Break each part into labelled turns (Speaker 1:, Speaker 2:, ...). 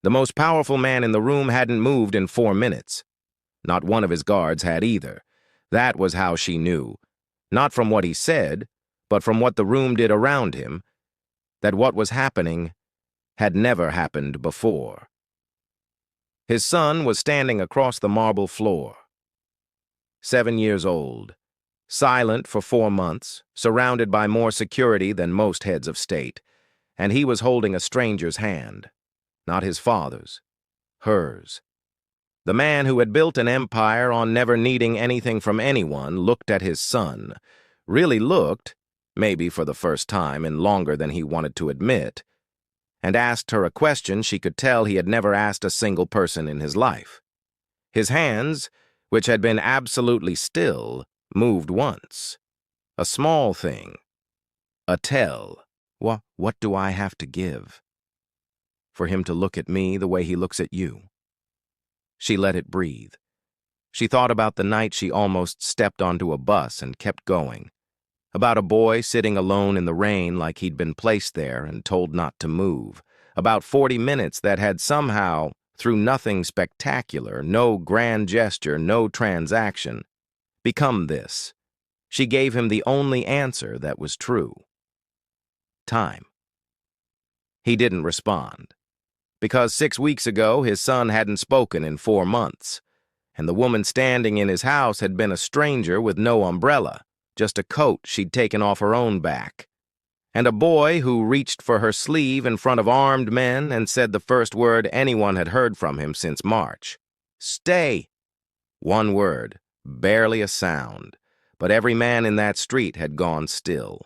Speaker 1: The most powerful man in the room hadn't moved in 4 minutes. Not one of his guards had either. That was how she knew, not from what he said, but from what the room did around him, that what was happening had never happened before. His son was standing across the marble floor. 7 years old, silent for 4 months, surrounded by more security than most heads of state, and he was holding a stranger's hand, not his father's, hers. The man who had built an empire on never needing anything from anyone looked at his son, really looked, maybe for the first time in longer than he wanted to admit, and asked her a question she could tell he had never asked a single person in his life. His hands, which had been absolutely still, moved once. A small thing. A tell. What do I have to give? For him to look at me the way he looks at you. She let it breathe. She thought about the night she almost stepped onto a bus and kept going. About a boy sitting alone in the rain like he'd been placed there and told not to move. About 40 minutes that had somehow, through nothing spectacular, no grand gesture, no transaction, become this. She gave him the only answer that was true. Time. He didn't respond. Because 6 weeks ago his son hadn't spoken in 4 months, and the woman standing in his house had been a stranger with no umbrella, just a coat she'd taken off her own back, and a boy who reached for her sleeve in front of armed men and said the first word anyone had heard from him since March. Stay! One word, barely a sound, but every man in that street had gone still.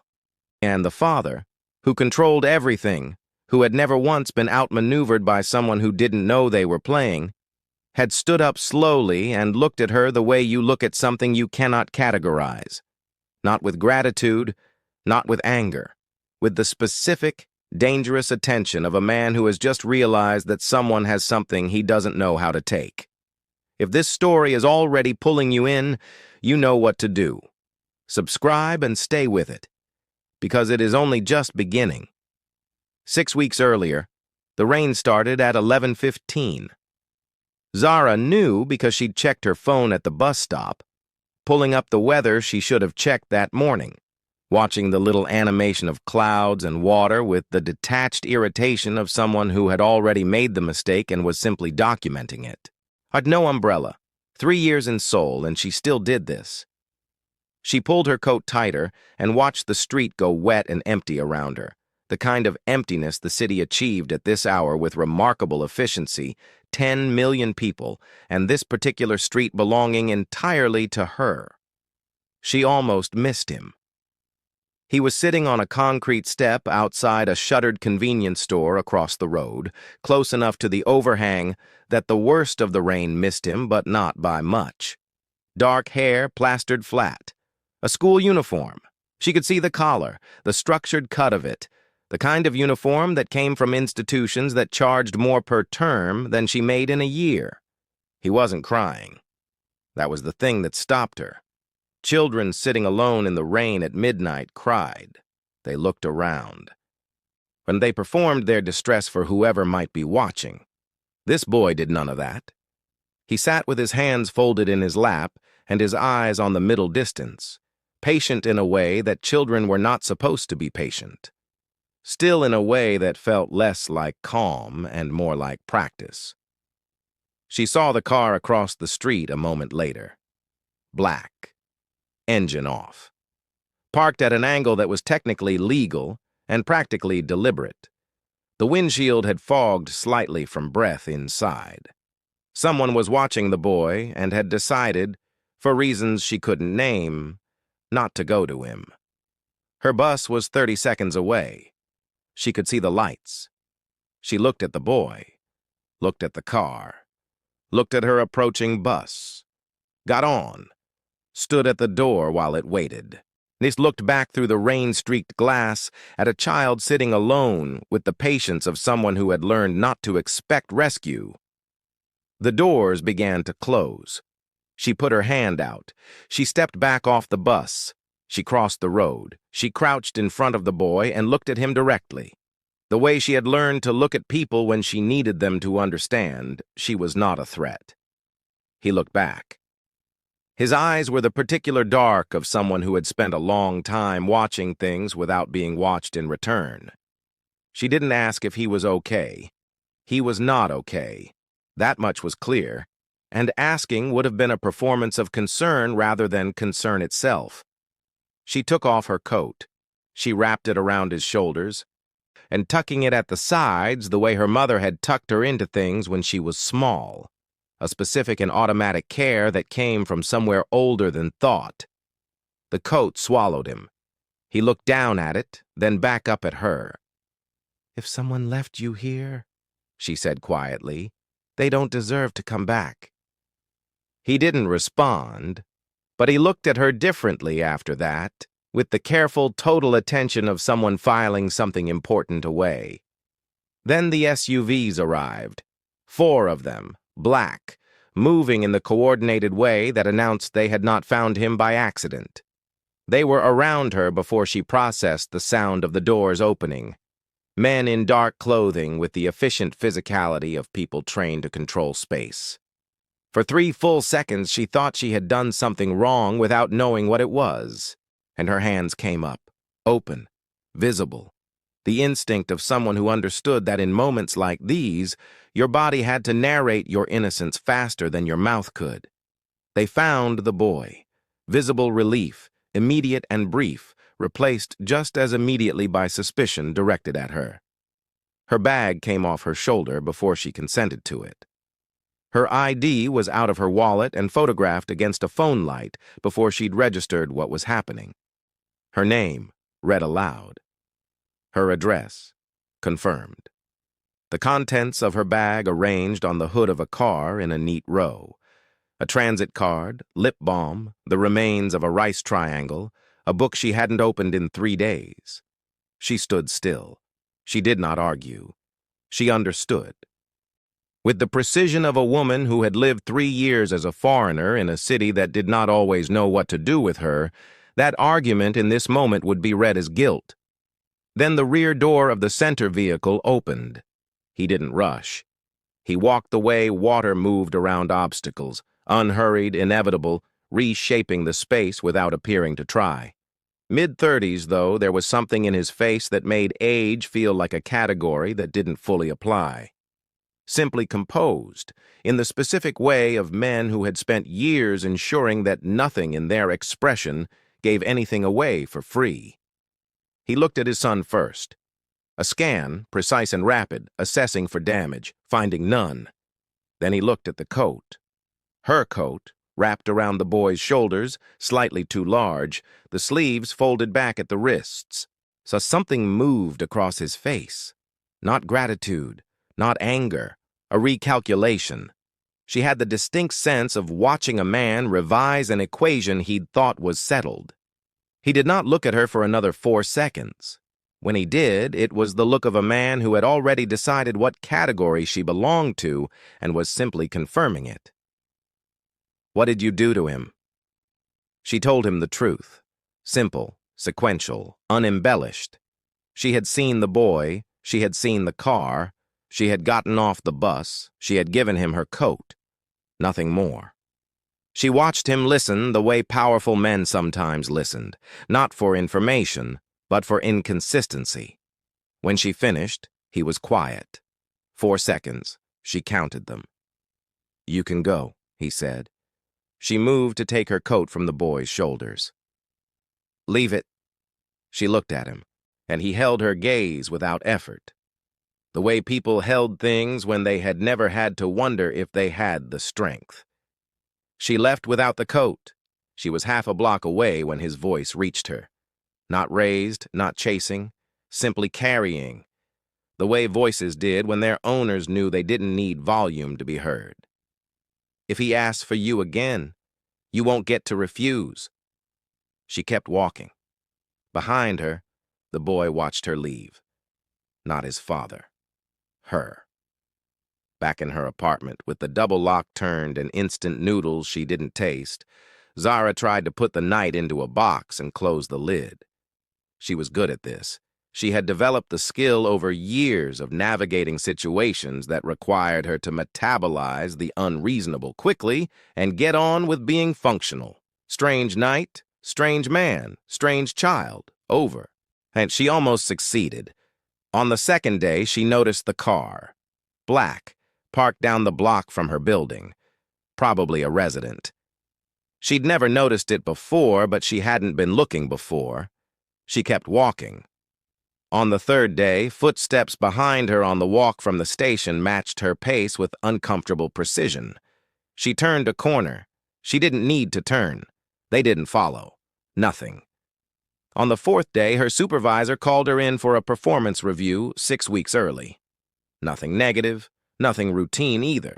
Speaker 1: And the father, who controlled everything, who had never once been outmaneuvered by someone who didn't know they were playing, had stood up slowly and looked at her the way you look at something you cannot categorize. Not with gratitude, not with anger, with the specific, dangerous attention of a man who has just realized that someone has something he doesn't know how to take. If this story is already pulling you in, you know what to do. Subscribe and stay with it, because it is only just beginning. 6 weeks earlier, the rain started at 11:15. Zara knew because she'd checked her phone at the bus stop, pulling up the weather she should have checked that morning, watching the little animation of clouds and water with the detached irritation of someone who had already made the mistake and was simply documenting it. I'd no umbrella, 3 years in Seoul, and she still did this. She pulled her coat tighter and watched the street go wet and empty around her, the kind of emptiness the city achieved at this hour with remarkable efficiency, 10 million people, and this particular street belonging entirely to her. She almost missed him. He was sitting on a concrete step outside a shuttered convenience store across the road, close enough to the overhang that the worst of the rain missed him, but not by much. Dark hair plastered flat. A school uniform. She could see the collar, the structured cut of it, the kind of uniform that came from institutions that charged more per term than she made in a year. He wasn't crying. That was the thing that stopped her. Children sitting alone in the rain at midnight cried. They looked around. When they performed their distress for whoever might be watching. This boy did none of that. He sat with his hands folded in his lap and his eyes on the middle distance, patient in a way that children were not supposed to be patient. Still in a way that felt less like calm and more like practice. She saw the car across the street a moment later. Black. Engine off. Parked at an angle that was technically legal and practically deliberate. The windshield had fogged slightly from breath inside. Someone was watching the boy and had decided, for reasons she couldn't name, not to go to him. Her bus was 30 seconds away. She could see the lights. She looked at the boy, looked at the car, looked at her approaching bus, got on, stood at the door while it waited. Nis looked back through the rain-streaked glass at a child sitting alone with the patience of someone who had learned not to expect rescue. The doors began to close. She put her hand out. She stepped back off the bus. She crossed the road. She crouched in front of the boy and looked at him directly. The way she had learned to look at people when she needed them to understand, she was not a threat. He looked back. His eyes were the particular dark of someone who had spent a long time watching things without being watched in return. She didn't ask if he was okay. He was not okay. That much was clear, and asking would have been a performance of concern rather than concern itself. She took off her coat. She wrapped it around his shoulders, and tucking it at the sides the way her mother had tucked her into things when she was small, a specific and automatic care that came from somewhere older than thought. The coat swallowed him. He looked down at it, then back up at her. "If someone left you here," she said quietly, "they don't deserve to come back." He didn't respond, but he looked at her differently after that, with the careful, total attention of someone filing something important away. Then the SUVs arrived, 4 of them, black, moving in the coordinated way that announced they had not found him by accident. They were around her before she processed the sound of the doors opening. Men in dark clothing with the efficient physicality of people trained to control space. For 3 full seconds, she thought she had done something wrong without knowing what it was, and her hands came up, open, visible. The instinct of someone who understood that in moments like these, your body had to narrate your innocence faster than your mouth could. They found the boy. Visible relief, immediate and brief, replaced just as immediately by suspicion directed at her. Her bag came off her shoulder before she consented to it. Her ID was out of her wallet and photographed against a phone light before she'd registered what was happening. Her name, read aloud. Her address, confirmed. The contents of her bag arranged on the hood of a car in a neat row. A transit card, lip balm, the remains of a rice triangle, a book she hadn't opened in 3 days. She stood still. She did not argue. She understood. With the precision of a woman who had lived 3 years as a foreigner in a city that did not always know what to do with her, that argument in this moment would be read as guilt. Then the rear door of the center vehicle opened. He didn't rush. He walked the way water moved around obstacles, unhurried, inevitable, reshaping the space without appearing to try. Mid-30s, though, there was something in his face that made age feel like a category that didn't fully apply. Simply composed, in the specific way of men who had spent years ensuring that nothing in their expression gave anything away for free. He looked at his son first. A scan, precise and rapid, assessing for damage, finding none. Then he looked at the coat. Her coat, wrapped around the boy's shoulders, slightly too large, the sleeves folded back at the wrists. So something moved across his face. Not gratitude, not anger, a recalculation. She had the distinct sense of watching a man revise an equation he'd thought was settled. He did not look at her for another 4 seconds. When he did, it was the look of a man who had already decided what category she belonged to and was simply confirming it. "What did you do to him?" She told him the truth. Simple, sequential, unembellished. She had seen the boy, she had seen the car, she had gotten off the bus, she had given him her coat. Nothing more. She watched him listen the way powerful men sometimes listened, not for information, but for inconsistency. When she finished, he was quiet. 4 seconds. She counted them. "You can go," he said. She moved to take her coat from the boy's shoulders. "Leave it." She looked at him, and he held her gaze without effort. The way people held things when they had never had to wonder if they had the strength. She left without the coat. She was half a block away when his voice reached her. Not raised, not chasing, simply carrying. The way voices did when their owners knew they didn't need volume to be heard. "If he asks for you again, you won't get to refuse." She kept walking. Behind her, the boy watched her leave. Not his father. Her. Back in her apartment, with the double lock turned and instant noodles she didn't taste, Zara tried to put the night into a box and close the lid. She was good at this. She had developed the skill over years of navigating situations that required her to metabolize the unreasonable quickly and get on with being functional. Strange night, strange man, strange child, over. And she almost succeeded. On the second day, she noticed the car. Black, parked down the block from her building. Probably a resident. She'd never noticed it before, but she hadn't been looking before. She kept walking. On the third day, footsteps behind her on the walk from the station matched her pace with uncomfortable precision. She turned a corner. She didn't need to turn. They didn't follow. Nothing. On the fourth day, her supervisor called her in for a performance review 6 weeks early. Nothing negative, nothing routine either.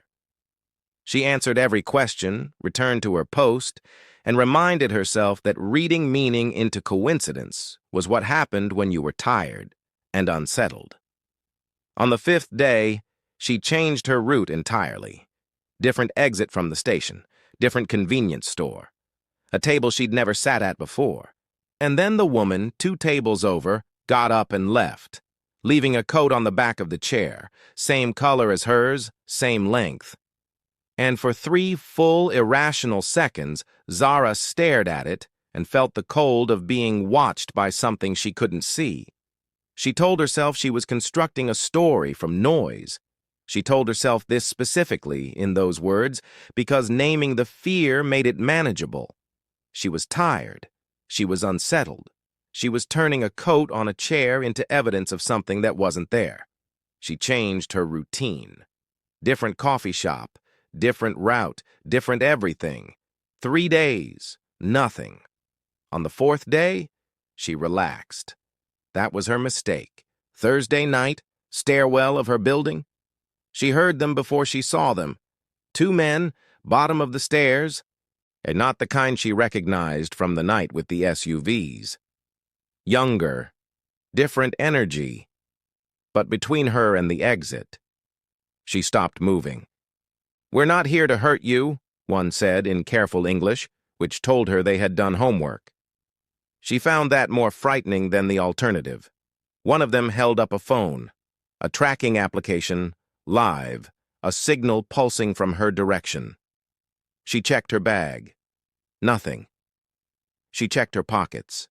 Speaker 1: She answered every question, returned to her post, and reminded herself that reading meaning into coincidence was what happened when you were tired and unsettled. On the fifth day, she changed her route entirely. Different exit from the station, different convenience store, a table she'd never sat at before. And then the woman, 2 tables over, got up and left, leaving a coat on the back of the chair, same color as hers, same length. And for 3 full, irrational seconds, Zara stared at it and felt the cold of being watched by something she couldn't see. She told herself she was constructing a story from noise. She told herself this specifically in those words because naming the fear made it manageable. She was tired. She was unsettled. She was turning a coat on a chair into evidence of something that wasn't there. She changed her routine. Different coffee shop. Different route, different everything. 3 days, nothing. On the fourth day, she relaxed. That was her mistake. Thursday night, stairwell of her building. She heard them before she saw them. 2 men, bottom of the stairs, and not the kind she recognized from the night with the SUVs. Younger, different energy. But between her and the exit, she stopped moving. "We're not here to hurt you," one said in careful English, which told her they had done homework. She found that more frightening than the alternative. One of them held up a phone, a tracking application, live, a signal pulsing from her direction. She checked her bag. Nothing. She checked her pockets.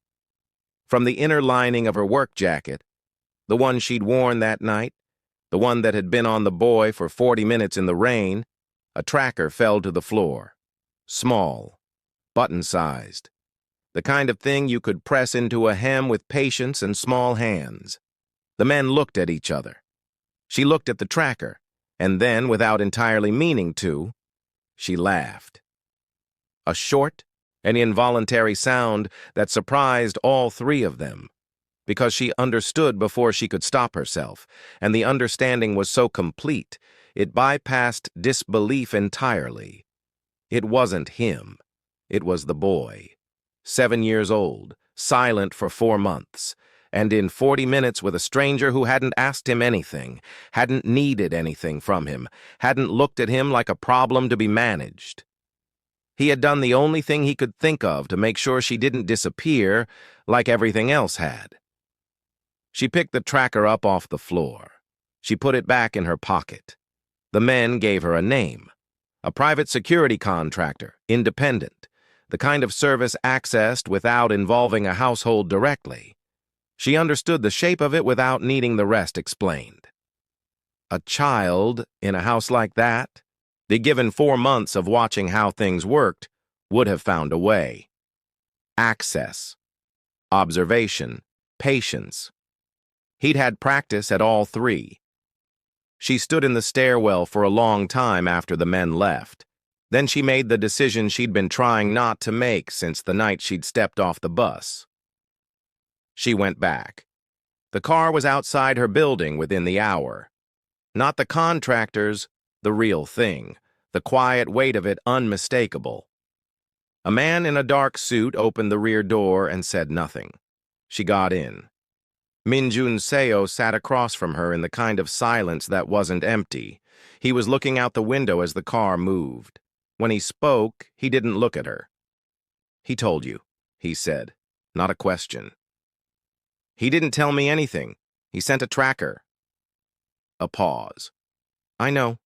Speaker 1: From the inner lining of her work jacket, the one she'd worn that night, the one that had been on the boy for 40 minutes in the rain, a tracker fell to the floor. Small, button-sized. The kind of thing you could press into a hem with patience and small hands. The men looked at each other. She looked at the tracker, and then, without entirely meaning to, she laughed. A short and involuntary sound that surprised all 3 of them, because she understood before she could stop herself, and the understanding was so complete, it bypassed disbelief entirely. It wasn't him. It was the boy. 7 years old, silent for 4 months, and in 40 minutes with a stranger who hadn't asked him anything, hadn't needed anything from him, hadn't looked at him like a problem to be managed. He had done the only thing he could think of to make sure she didn't disappear like everything else had. She picked the tracker up off the floor. She put it back in her pocket. The men gave her a name. A private security contractor, independent, the kind of service accessed without involving a household directly. She understood the shape of it without needing the rest explained. A child in a house like that, given 4 months of watching how things worked, would have found a way. Access, observation, patience. He'd had practice at all 3. She stood in the stairwell for a long time after the men left. Then she made the decision she'd been trying not to make since the night she'd stepped off the bus. She went back. The car was outside her building within the hour. Not the contractor's, the real thing, the quiet weight of it unmistakable. A man in a dark suit opened the rear door and said nothing. She got in. Minjun Seo sat across from her in the kind of silence that wasn't empty. He was looking out the window as the car moved. When he spoke, he didn't look at her. "He told you," he said, not a question. He didn't tell me anything. He sent a tracker. A pause. I know.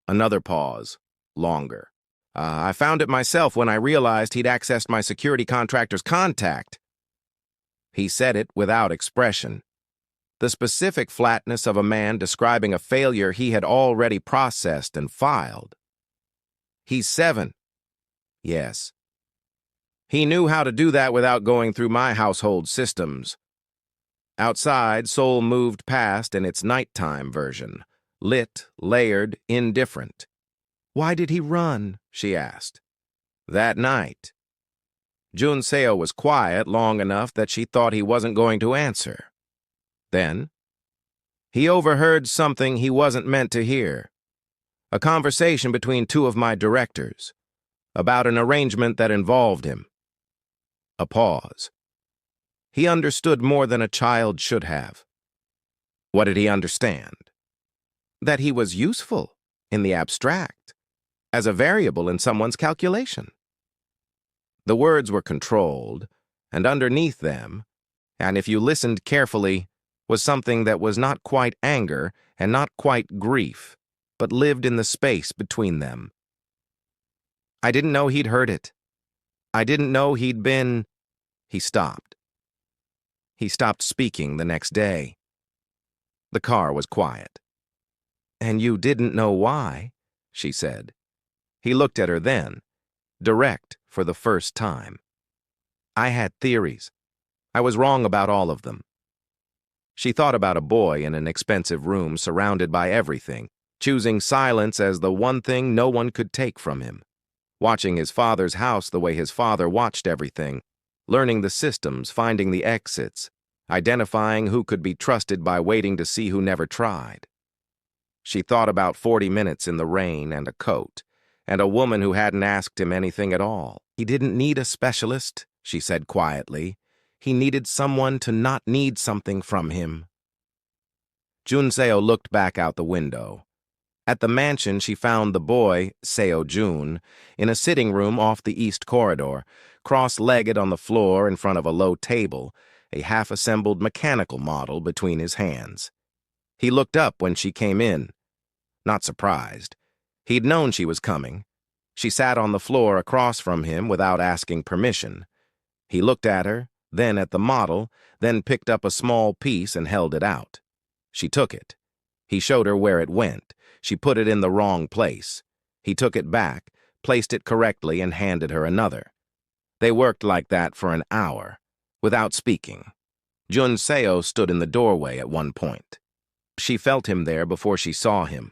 Speaker 1: Another pause. Longer. I found it myself when I realized he'd accessed my security contractor's contact. He said it without expression. The specific flatness of a man describing a failure he had already processed and filed. He's 7. Yes. He knew how to do that without going through my household systems. Outside, Seoul moved past in its nighttime version. Lit, layered, indifferent. Why did he run? She asked. That night. Jun Seo was quiet long enough that she thought he wasn't going to answer. Then, he overheard something he wasn't meant to hear. A conversation between 2 of my directors, about an arrangement that involved him. A pause. He understood more than a child should have. What did he understand? That he was useful in the abstract, as a variable in someone's calculation. The words were controlled, and underneath them, and if you listened carefully, was something that was not quite anger and not quite grief, but lived in the space between them. I didn't know he'd heard it. I didn't know he'd been... He stopped. He stopped speaking the next day. The car was quiet. And you didn't know why, she said. He looked at her then, direct for the first time. I had theories. I was wrong about all of them. She thought about a boy in an expensive room surrounded by everything, choosing silence as the one thing no one could take from him. Watching his father's house the way his father watched everything, learning the systems, finding the exits, identifying who could be trusted by waiting to see who never tried. She thought about 40 minutes in the rain and a coat, and a woman who hadn't asked him anything at all. He didn't need a specialist, she said quietly. He needed someone to not need something from him. Jun Seo looked back out the window. At the mansion, she found the boy, Seo Jun, in a sitting room off the east corridor, cross-legged on the floor in front of a low table, a half-assembled mechanical model between his hands. He looked up when she came in. Not surprised. He'd known she was coming. She sat on the floor across from him without asking permission. He looked at her, then at the model, then picked up a small piece and held it out. She took it. He showed her where it went. She put it in the wrong place. He took it back, placed it correctly, and handed her another. They worked like that for an hour, without speaking. Jun Seo stood in the doorway at one point. She felt him there before she saw him.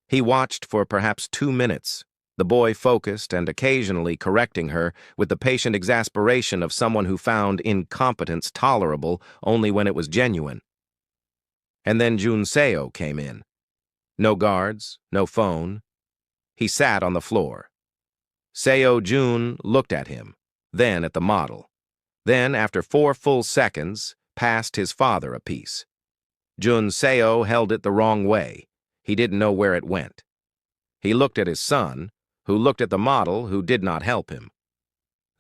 Speaker 1: He watched for perhaps 2 minutes, the boy focused and occasionally correcting her with the patient exasperation of someone who found incompetence tolerable only when it was genuine. And then Jun Seo came in. No guards, no phone. He sat on the floor. Seo Jun looked at him, then at the model. Then, after 4 full seconds, passed his father a piece. Jun Seo held it the wrong way. He didn't know where it went. He looked at his son, who looked at the model, who did not help him.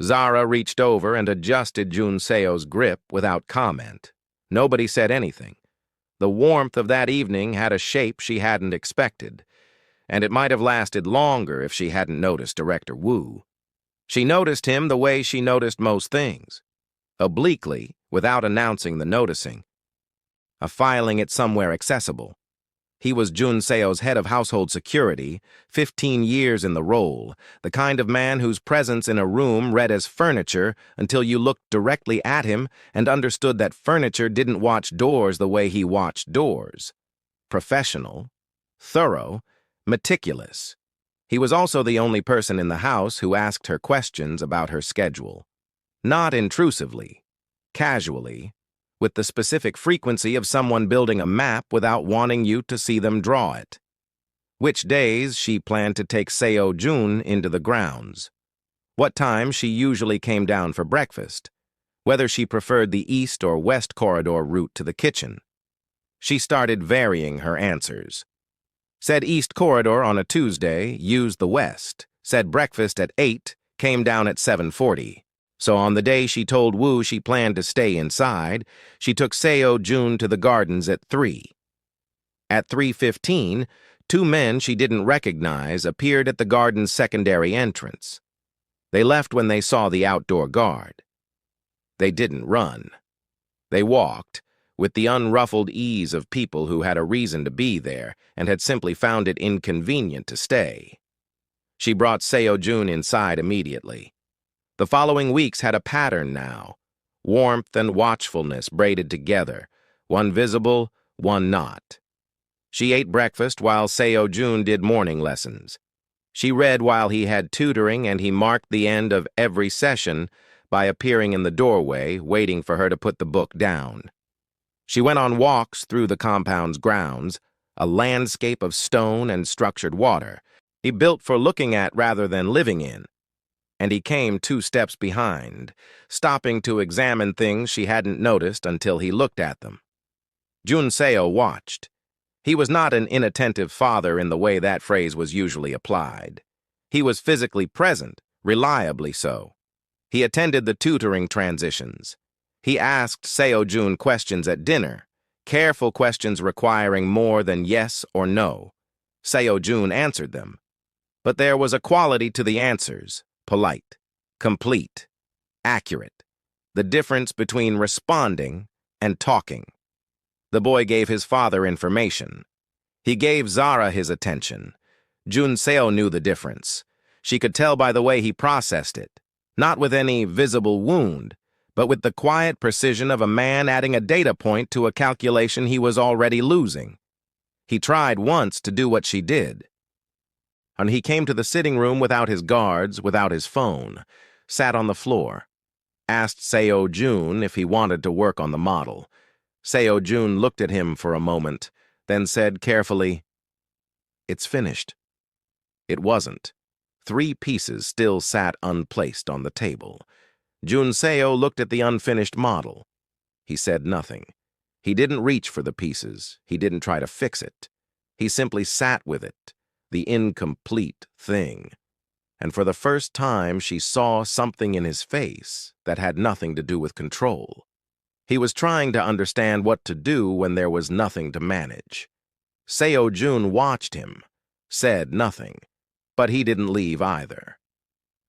Speaker 1: Zara reached over and adjusted Jun Seo's grip without comment. Nobody said anything. The warmth of that evening had a shape she hadn't expected, and it might have lasted longer if she hadn't noticed Director Wu. She noticed him the way she noticed most things, obliquely, without announcing the noticing, filing it somewhere accessible. He was Jun Seo's head of household security, 15 years in the role, the kind of man whose presence in a room read as furniture until you looked directly at him and understood that furniture didn't watch doors the way he watched doors. Professional, thorough, meticulous. He was also the only person in the house who asked her questions about her schedule. Not intrusively, casually, with the specific frequency of someone building a map without wanting you to see them draw it. Which days she planned to take Seo Jun into the grounds. What time she usually came down for breakfast. Whether she preferred the east or west corridor route to the kitchen. She started varying her answers. Said east corridor on a Tuesday, used the west. Said breakfast at 8, came down at 7:40. So on the day she told Woo she planned to stay inside, she took Seo-jun to the gardens at 3. At 3:15, two men she didn't recognize appeared at the garden's secondary entrance. They left when they saw the outdoor guard. They didn't run. They walked, with the unruffled ease of people who had a reason to be there and had simply found it inconvenient to stay. She brought Seo-jun inside immediately. The following weeks had a pattern now, warmth and watchfulness braided together, one visible, one not. She ate breakfast while Seo-jun did morning lessons. She read while he had tutoring, and he marked the end of every session by appearing in the doorway, waiting for her to put the book down. She went on walks through the compound's grounds, a landscape of stone and structured water, he built for looking at rather than living in. And he came 2 steps behind, stopping to examine things she hadn't noticed until he looked at them. Jun Seo watched. He was not an inattentive father in the way that phrase was usually applied. He was physically present, reliably so. He attended the tutoring transitions. He asked Seo-jun questions at dinner, careful questions requiring more than yes or no. Seo-jun answered them. But there was a quality to the answers, polite, complete, accurate, the difference between responding and talking. The boy gave his father information. He gave Zara his attention. Jun Seo knew the difference. She could tell by the way he processed it, not with any visible wound, but with the quiet precision of a man adding a data point to a calculation he was already losing. He tried once to do what she did. And he came to the sitting room without his guards, without his phone, sat on the floor, asked Seo-jun if he wanted to work on the model. Seo-jun looked at him for a moment, then said carefully, "It's finished." It wasn't. 3 pieces still sat unplaced on the table. Jun Seo looked at the unfinished model. He said nothing. He didn't reach for the pieces. He didn't try to fix it. He simply sat with it, the incomplete thing. And for the first time, she saw something in his face that had nothing to do with control. He was trying to understand what to do when there was nothing to manage. Seo-jun watched him, said nothing, but he didn't leave either.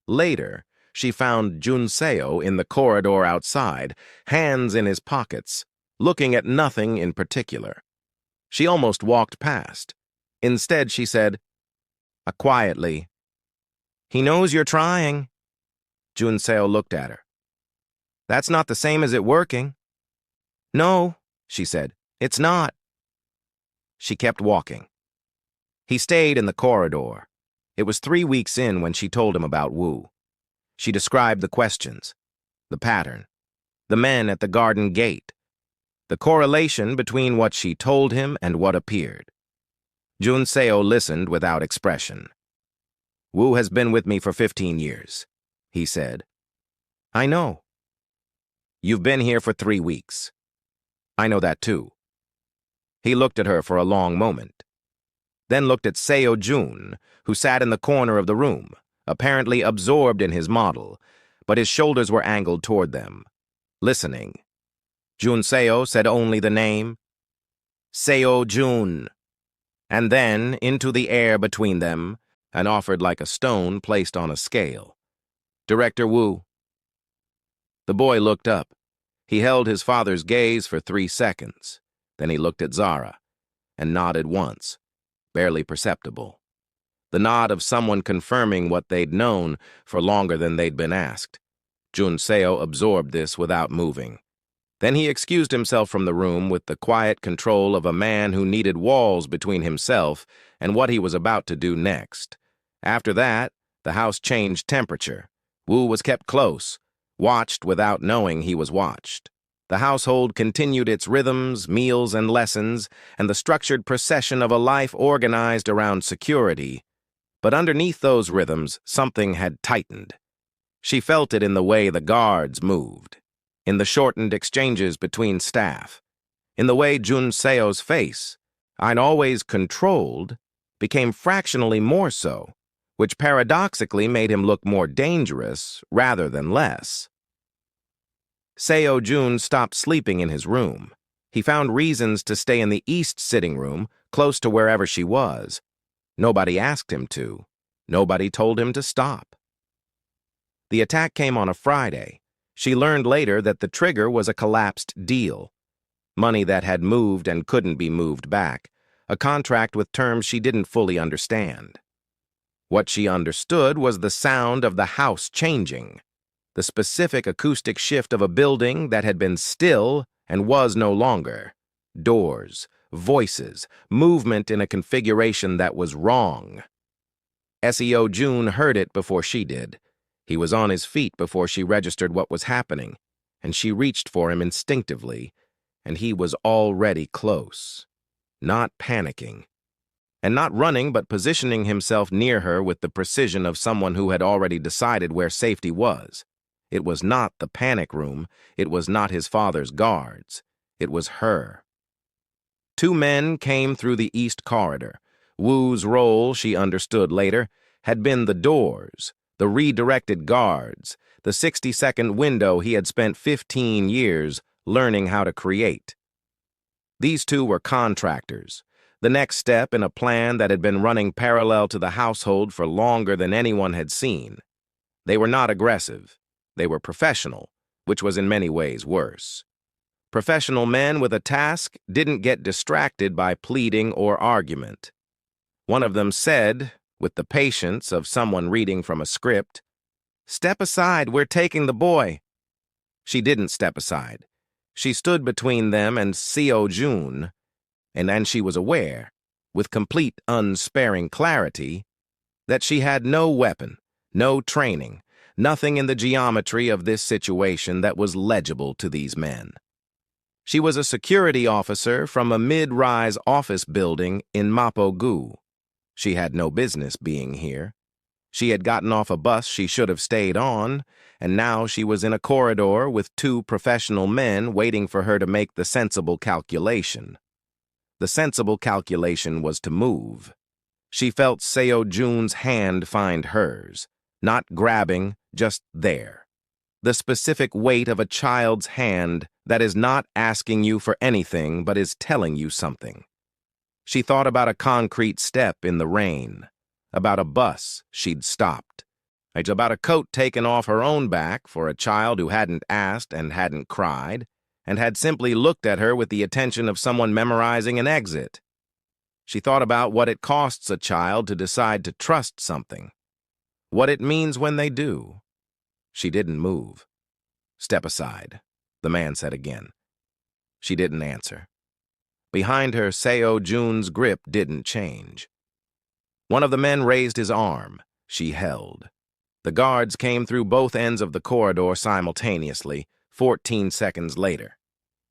Speaker 1: Later, she found Jun Seo in the corridor outside, hands in his pockets, looking at nothing in particular. She almost walked past. Instead, she said, quietly, "He knows you're trying." Jun Seo looked at her. "That's not the same as it working." "No," she said, "it's not." She kept walking. He stayed in the corridor. It was 3 weeks in when she told him about Woo. She described the questions, the pattern, the men at the garden gate, the correlation between what she told him and what appeared. Jun Seo listened without expression. "Woo has been with me for 15 years, he said. "I know." "You've been here for 3 weeks. "I know that too." He looked at her for a long moment, then looked at Seo-jun, who sat in the corner of the room, apparently absorbed in his model, but his shoulders were angled toward them, listening. Jun Seo said only the name, "Seo-jun," and then into the air between them, and offered like a stone placed on a scale. "Director Woo." The boy looked up. He held his father's gaze for 3 seconds. Then he looked at Zara and nodded once, barely perceptible. The nod of someone confirming what they'd known for longer than they'd been asked. Jun Seo absorbed this without moving. Then he excused himself from the room with the quiet control of a man who needed walls between himself and what he was about to do next. After that, the house changed temperature. Woo was kept close, watched without knowing he was watched. The household continued its rhythms, meals, and lessons, and the structured procession of a life organized around security. But underneath those rhythms, something had tightened. She felt it in the way the guards moved, in the shortened exchanges between staff, in the way Jun Seo's face, I'd always controlled, became fractionally more so, which paradoxically made him look more dangerous rather than less. Seo-jun stopped sleeping in his room. He found reasons to stay in the east sitting room, close to wherever she was. Nobody asked him to. Nobody told him to stop. The attack came on a Friday. She learned later that the trigger was a collapsed deal. Money that had moved and couldn't be moved back. A contract with terms she didn't fully understand. What she understood was the sound of the house changing. The specific acoustic shift of a building that had been still and was no longer. Doors, voices, movement in a configuration that was wrong. Seo-jun heard it before she did. He was on his feet before she registered what was happening, and she reached for him instinctively, and he was already close. Not panicking. And not running, but positioning himself near her with the precision of someone who had already decided where safety was. It was not the panic room. It was not his father's guards. It was her. Two men came through the east corridor. Woo's role, she understood later, had been the doors, the redirected guards, the 60-second window he had spent 15 years learning how to create. These two were contractors, the next step in a plan that had been running parallel to the household for longer than anyone had seen. They were not aggressive. They were professional, which was in many ways worse. Professional men with a task didn't get distracted by pleading or argument. One of them said, with the patience of someone reading from a script, "Step aside, we're taking the boy." She didn't step aside. She stood between them and Seo-jun, and she was aware, with complete unsparing clarity, that she had no weapon, no training, nothing in the geometry of this situation that was legible to these men. She was a security officer from a mid-rise office building in Mapo-gu. She had no business being here. She had gotten off a bus she should have stayed on, and now she was in a corridor with two professional men waiting for her to make the sensible calculation. The sensible calculation was to move. She felt Seo-jun's hand find hers, not grabbing, just there. The specific weight of a child's hand that is not asking you for anything but is telling you something. She thought about a concrete step in the rain, about a bus she'd stopped, about a coat taken off her own back for a child who hadn't asked and hadn't cried, and had simply looked at her with the attention of someone memorizing an exit. She thought about what it costs a child to decide to trust something, what it means when they do. She didn't move. "Step aside," the man said again. She didn't answer. Behind her, Seo-jun's grip didn't change. One of the men raised his arm. She held. The guards came through both ends of the corridor simultaneously, 14 seconds later.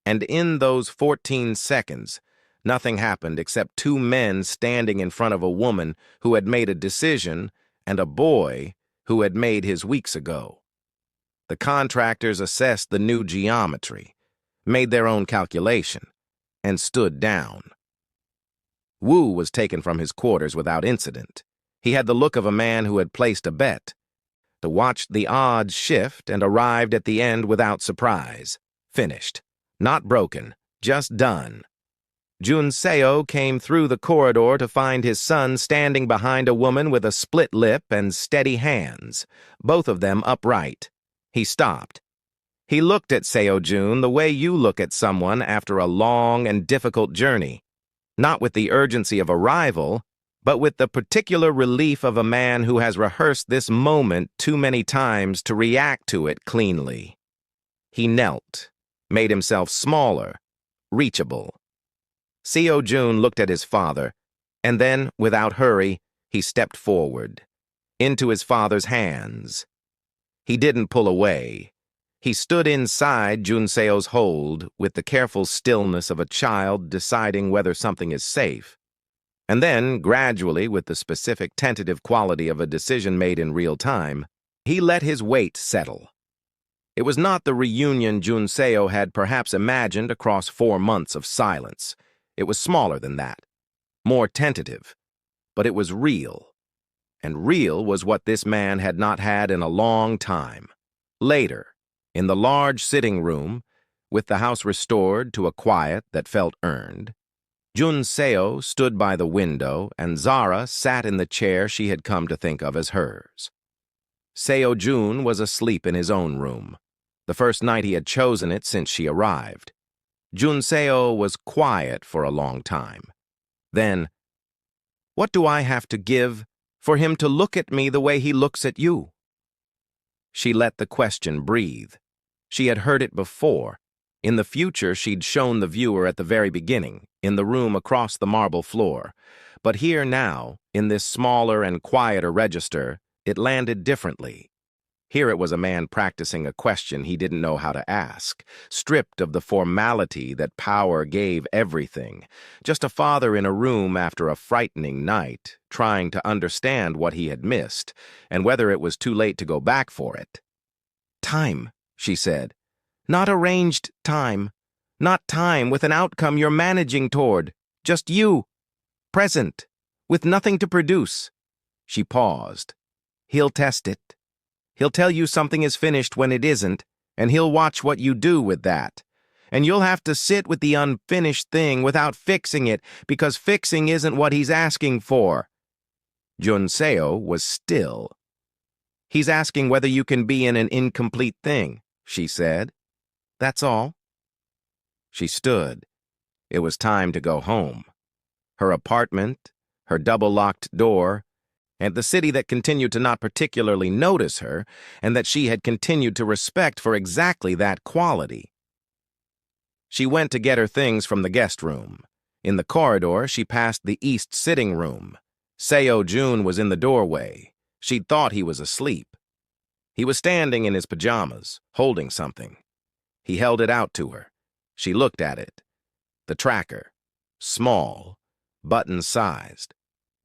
Speaker 1: And in those 14 seconds, nothing happened except two men standing in front of a woman who had made a decision and a boy who had made his weeks ago. The contractors assessed the new geometry, made their own calculation, and stood down. Woo was taken from his quarters without incident. He had the look of a man who had placed a bet, watched the odds shift and arrived at the end without surprise. Finished. Not broken, just done. Jun Seo came through the corridor to find his son standing behind a woman with a split lip and steady hands, both of them upright. He stopped. He looked at Seo-jun the way you look at someone after a long and difficult journey, not with the urgency of arrival, but with the particular relief of a man who has rehearsed this moment too many times to react to it cleanly. He knelt, made himself smaller, reachable. Seo-jun looked at his father, and then, without hurry, he stepped forward, into his father's hands. He didn't pull away. He stood inside Jun Seo's hold with the careful stillness of a child deciding whether something is safe. And then, gradually, with the specific tentative quality of a decision made in real time, he let his weight settle. It was not the reunion Jun Seo had perhaps imagined across 4 months of silence. It was smaller than that, more tentative, but it was real. And real was what this man had not had in a long time. Later, In the large sitting room, with the house restored to a quiet that felt earned, Jun Seo stood by the window and Zara sat in the chair she had come to think of as hers. Seo Jun was asleep in his own room, the first night he had chosen it since she arrived. Jun Seo was quiet for a long time. Then, "What do I have to give for him to look at me the way he looks at you?" She let the question breathe. She had heard it before. In the future, she'd shown the viewer at the very beginning, in the room across the marble floor. But here now, in this smaller and quieter register, it landed differently. Here it was a man practicing a question he didn't know how to ask, stripped of the formality that power gave everything. Just a father in a room after a frightening night, trying to understand what he had missed, and whether it was too late to go back for it. "Time," she said. "Not arranged time. Not time with an outcome you're managing toward. Just you. Present. With nothing to produce." She paused. "He'll test it. He'll tell you something is finished when it isn't, and he'll watch what you do with that. And you'll have to sit with the unfinished thing without fixing it, because fixing isn't what he's asking for." Jun Seo was still. "He's asking whether you can be in an incomplete thing," she said. "That's all." She stood. It was time to go home. Her apartment, her double-locked door, and the city that continued to not particularly notice her, and that she had continued to respect for exactly that quality. She went to get her things from the guest room. In the corridor, she passed the east sitting room. Seo Jun was in the doorway. She'd thought he was asleep. He was standing in his pajamas, holding something. He held it out to her. She looked at it. The tracker. Small, button-sized.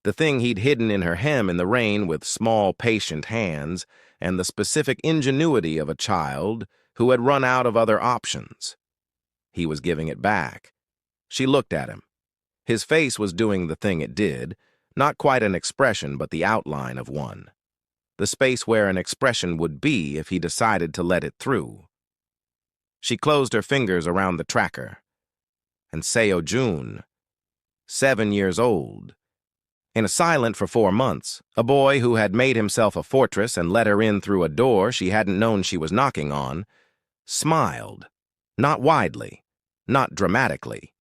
Speaker 1: The thing he'd hidden in her hem in the rain with small, patient hands, and the specific ingenuity of a child who had run out of other options. He was giving it back. She looked at him. His face was doing the thing it did, not quite an expression, but the outline of one. The space where an expression would be if he decided to let it through. She closed her fingers around the tracker. And Seo Jun, 7 years old, in a silent for 4 months, a boy who had made himself a fortress and let her in through a door she hadn't known she was knocking on, smiled, not widely, not dramatically.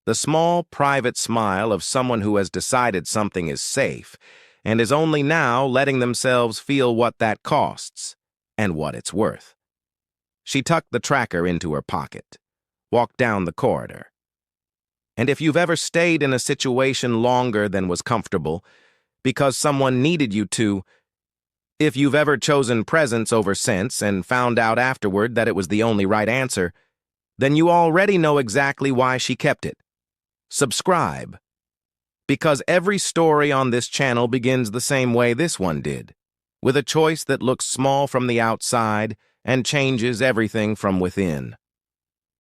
Speaker 1: The small, private smile of someone who has decided something is safe and is only now letting themselves feel what that costs and what it's worth. She tucked the tracker into her pocket, walked down the corridor. And if you've ever stayed in a situation longer than was comfortable, because someone needed you to, if you've ever chosen presence over sense and found out afterward that it was the only right answer, then you already know exactly why she kept it. Subscribe. Because every story on this channel begins the same way this one did, with a choice that looks small from the outside and changes everything from within.